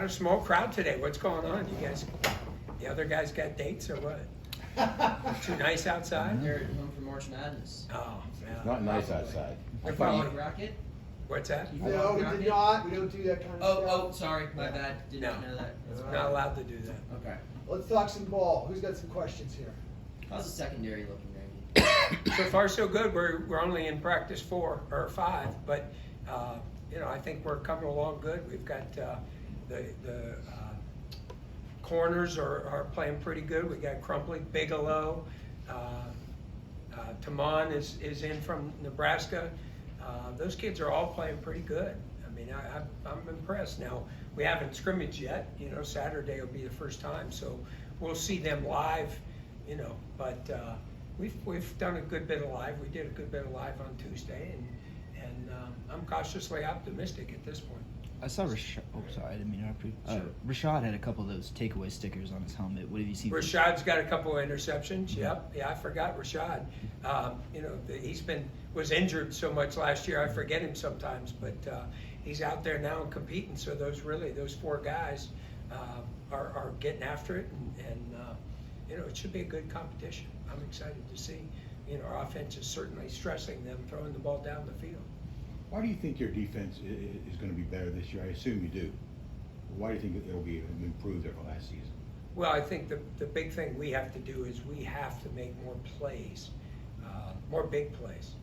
a small crowd today. What's going on? You guys, the other guys got dates or what? Too nice outside? They're at home for March Madness. Oh, yeah. It's not nice outside. They're You probably, bracket? what's that? You No, we bracket? did not. We don't do that kind of stuff. Oh, sorry, my bad. Did not No. know that. That's All Not allowed to do that. Okay. Let's talk some ball. Who's got some questions here? How's the secondary looking, Randy? So far, so good. We're only in practice 4 or 5, but I think we're coming along good. We've got the corners are playing pretty good. We got Crumpley, Bigelow, Tamon is in from Nebraska. Those kids are all playing pretty good. I mean, I'm impressed. Now we haven't scrimmaged yet. Saturday will be the first time, so we'll see them live. But we've done a good bit of live. We did a good bit of live on Tuesday, and I'm cautiously optimistic at this point. I saw Rashad. Oh, sorry, I didn't mean to interrupt you. Sure. Rashad had a couple of those takeaway stickers on his helmet. What have you seen? Rashad's got a couple of interceptions. Yep. Yeah, I forgot Rashad. He's was injured so much last year. I forget him sometimes, but he's out there now and competing. So those 4 guys are getting after it, and it should be a good competition. I'm excited to see. Our offense is certainly stressing them throwing the ball down the field. Why do you think your defense is going to be better this year? I assume you do. Why do you think it'll be improved over last season? Well, I think the big thing we have to do is we have to make more plays, more big plays.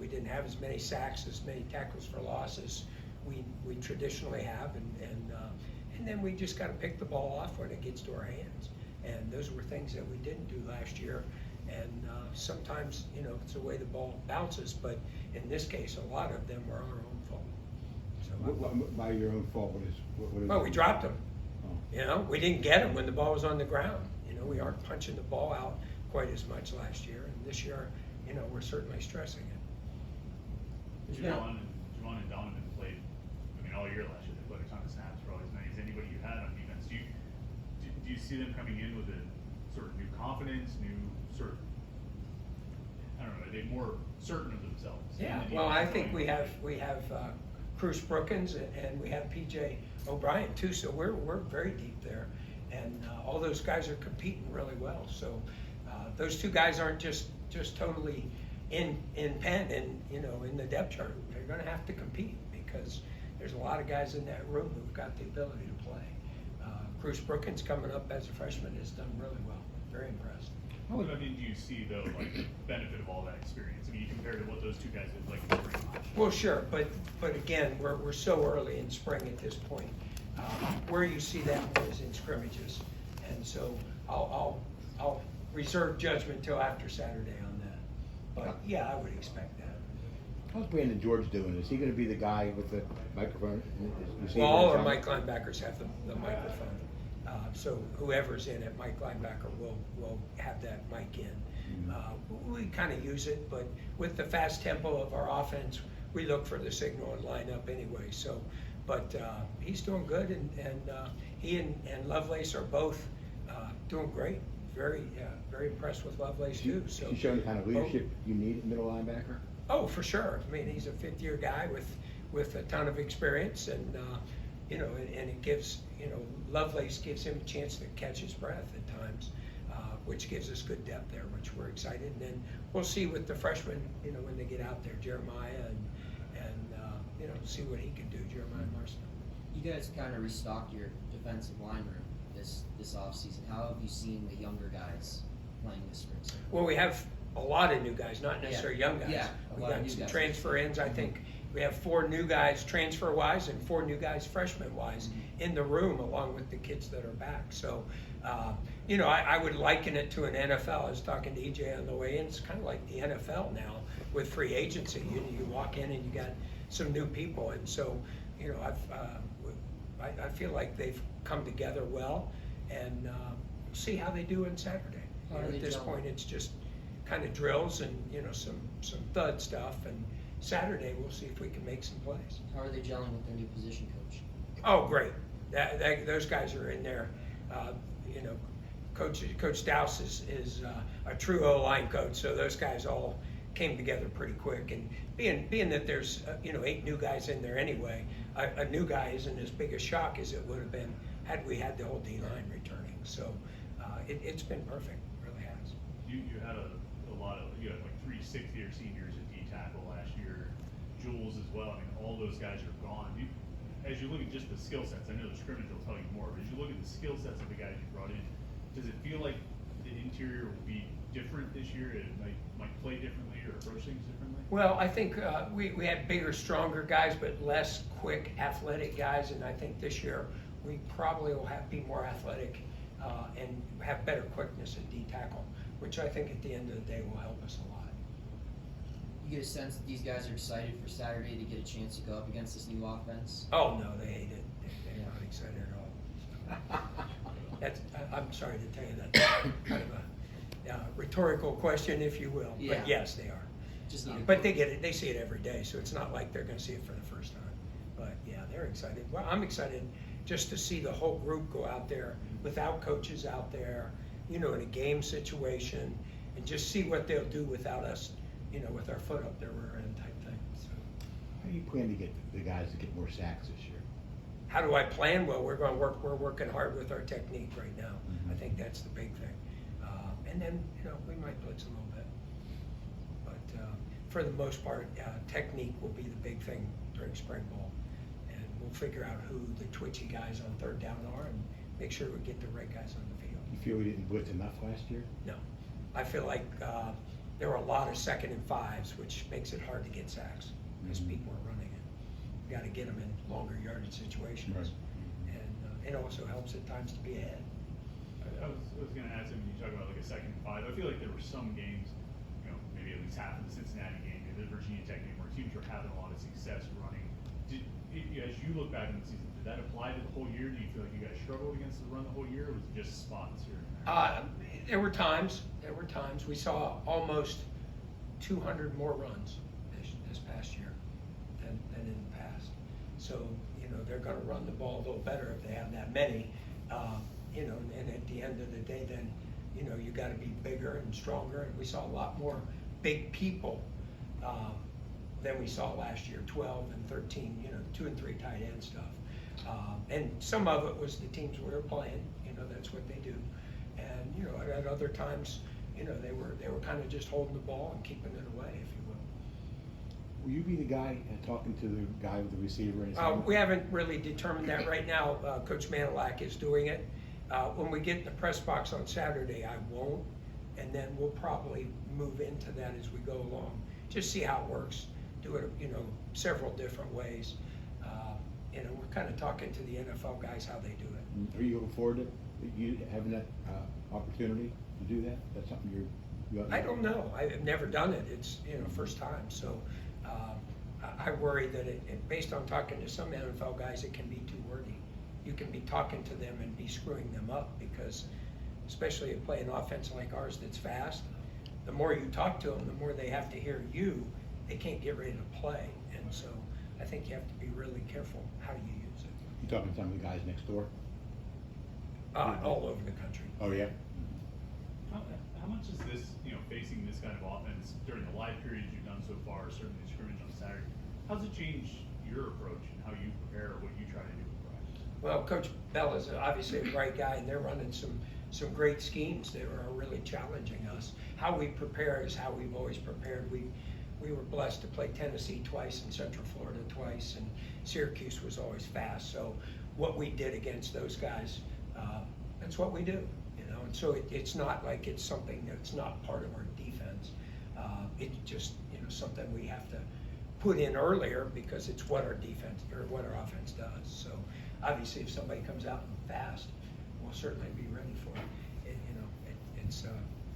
We didn't have as many sacks, as many tackles for losses we traditionally have, and then we just got to pick the ball off when it gets to our hands. And those were things that we didn't do last year. And sometimes, it's the way the ball bounces, but in this case, a lot of them were our own fault. So, By your own fault, what is well, we dropped them. Oh. We didn't get them when the ball was on the ground. We aren't punching the ball out quite as much last year, and this year, we're certainly stressing it. Javon and Donovan played, all year last year. They played a ton of snaps, probably as many as anybody you had on defense. Do you see them coming in with a sort of new confidence, new sort of, I don't know, are they more certain of themselves? Yeah, well, I think we have Cruz Brookins and we have PJ O'Brien too, so we're very deep there, and all those guys are competing really well. So those 2 guys aren't just totally in pen and in the depth chart. They're going to have to compete because there's a lot of guys in that room who've got the ability to play. Cruz Brookins coming up as a freshman has done really well. Very impressed. What do you see though, the benefit of all that experience? You compare to what those 2 guys did like in spring last year. Well, sure, but again, we're so early in spring at this point. Where you see that more is in scrimmages, and so I'll reserve judgment till after Saturday on that. But yeah, I would expect that. How's Brandon George doing? Is he going to be the guy with the microphone? Well, all our Mike linebackers have the microphone. So whoever's in at Mike linebacker will have that mic in. We kind of use it, but with the fast tempo of our offense, we look for the signal and line up anyway. So, but he's doing good, and he and Lovelace are both doing great. Very impressed with Lovelace too. So he's showing the kind of leadership you need at middle linebacker. Oh, for sure. He's a 5th-year guy with a ton of experience, and and it gives Lovelace gives him a chance to catch his breath at times, which gives us good depth there, which we're excited. And then we'll see with the freshmen, when they get out there, Jeremiah and see what he can do, Jeremiah Marston. You guys kind of restocked your defensive line room this offseason. How have you seen the younger guys playing this spring? Well, we have a lot of new guys, not necessarily young guys. Yeah, we got some transfer ins. I think we have 4 new guys transfer-wise and 4 new guys freshman-wise in the room, along with the kids that are back. So, I would liken it to an NFL. I was talking to EJ on the way in. It's kind of like the NFL now with free agency. You walk in and you got some new people, and so I feel like they've come together well, and see how they do on Saturday. At this point, it's just kind of drills and some thud stuff, and Saturday we'll see if we can make some plays. How are they gelling with their new position coach? Oh, great! Those guys are in there. Coach Dowse is a true O-line coach, so those guys all came together pretty quick. And being that there's 8 new guys in there anyway, a new guy isn't as big a shock as it would have been had we had the whole D line returning. So it's been perfect, really has. You had you had like 3 6th-year seniors at D tackle last year, Jules as well. I mean, all those guys are gone. As you look at just the skill sets, I know the scrimmage will tell you more, but as you look at the skill sets of the guys you brought in, does it feel like the interior will be different this year? It might play differently or approach things differently? Well, I think we had bigger, stronger guys, but less quick, athletic guys. And I think this year we probably will be more athletic and have better quickness at D tackle, which I think at the end of the day will help us a lot. You get a sense that these guys are excited for Saturday to get a chance to go up against this new offense? Oh, no, they hate it. They're not excited at all. I'm sorry to tell you that. Kind of a rhetorical question, if you will. Yeah. But yes, they are. Just need a But they get it. They see it every day, so it's not like they're going to see it for the first time. But yeah, they're excited. Well, I'm excited just to see the whole group go out there without coaches out there, in a game situation, and just see what they'll do without us, with our foot up their rear end type thing. So, How do you plan to get the guys to get more sacks this year? how do I plan? Well, we're working hard with our technique right now. Mhm. I think that's the big thing. And then, we might blitz a little bit. But for the most part, technique will be the big thing during spring ball. And we'll figure out who the twitchy guys on third down are and make sure we get the right guys on the field. You feel we didn't blitz enough last year? No. I feel like there were a lot of 2nd and 5s, which makes it hard to get sacks because Mhm. people are running it. You got to get them in longer yardage situations. Right. And it also helps at times to be ahead. I was going to ask him, when you talk about like a 2nd and 5, I feel like there were some games, maybe at least half of the Cincinnati game, maybe the Virginia Tech game, where teams were having a lot of success running. As you look back in the season, did that apply to the whole year? Do you feel like you guys struggled against the run the whole year, or was it just spots here and there? There were times. We saw almost 200 more runs this past year than in the past. So, they're going to run the ball a little better if they have that many. And at the end of the day, then, you got to be bigger and stronger. And we saw a lot more big people than we saw last year, 12 and 13, 2 and 3 tight end stuff. And some of it was the teams we were playing, that's what they do. And, at other times, they were kind of just holding the ball and keeping it away, if you will. Will you be the guy talking to the guy with the receiver in his helmet? We haven't really determined that right now. Coach Manilak is doing it. When we get in the press box on Saturday, I won't, and then we'll probably move into that as we go along. Just see how it works. Do it, several different ways. We're kind of talking to the NFL guys how they do it. Are you looking forward to you having that opportunity to do that? That's something you I don't know. I've never done it. It's first time. So I worry that based on talking to some NFL guys, it can be too wordy. You can be talking to them and be screwing them up because, especially if playing offense like ours that's fast, the more you talk to them, the more they have to hear you. They can't get ready to play, and so I think you have to be really careful how you use it. You talking to some of the guys next door? All over the country. Oh yeah. How much is this, facing this kind of offense during the live periods you've done so far, certainly the scrimmage on Saturday, how does it change your approach and how you prepare, what you try to do with practice? Well, Coach Bell is obviously a bright guy, and they're running some great schemes that are really challenging us. How we prepare is how we've always prepared. We were blessed to play Tennessee twice and Central Florida twice, and Syracuse was always fast. So what we did against those guys, that's what we do. And so it's not like it's something that's not part of our defense. It's just something we have to put in earlier because it's what our defense or what our offense does. So obviously, if somebody comes out and fast, we'll certainly be ready for it. It's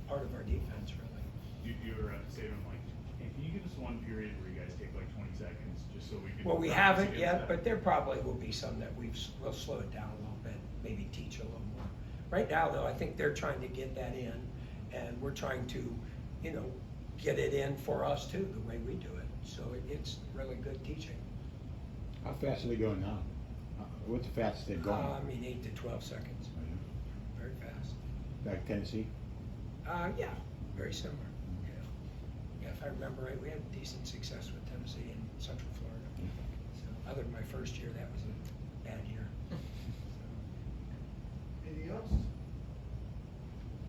part of our defense, really. You ever have to say to them, like, hey, can you give us one period where you guys take like 20 seconds just so we can... Well, we practice haven't against yet, that? but there probably will be some that we'll slow it down a little bit, maybe teach a little more. Right now, though, I think they're trying to get that in, and we're trying to, get it in for us too, the way we do it. So it's really good teaching. How fast are they going now? What's the fastest they've gone? 8 to 12 seconds, very fast. Like Tennessee? Yeah, very similar. Yeah, if I remember right, we had decent success with Tennessee in Central Florida. So, other than my first year, that was a bad year.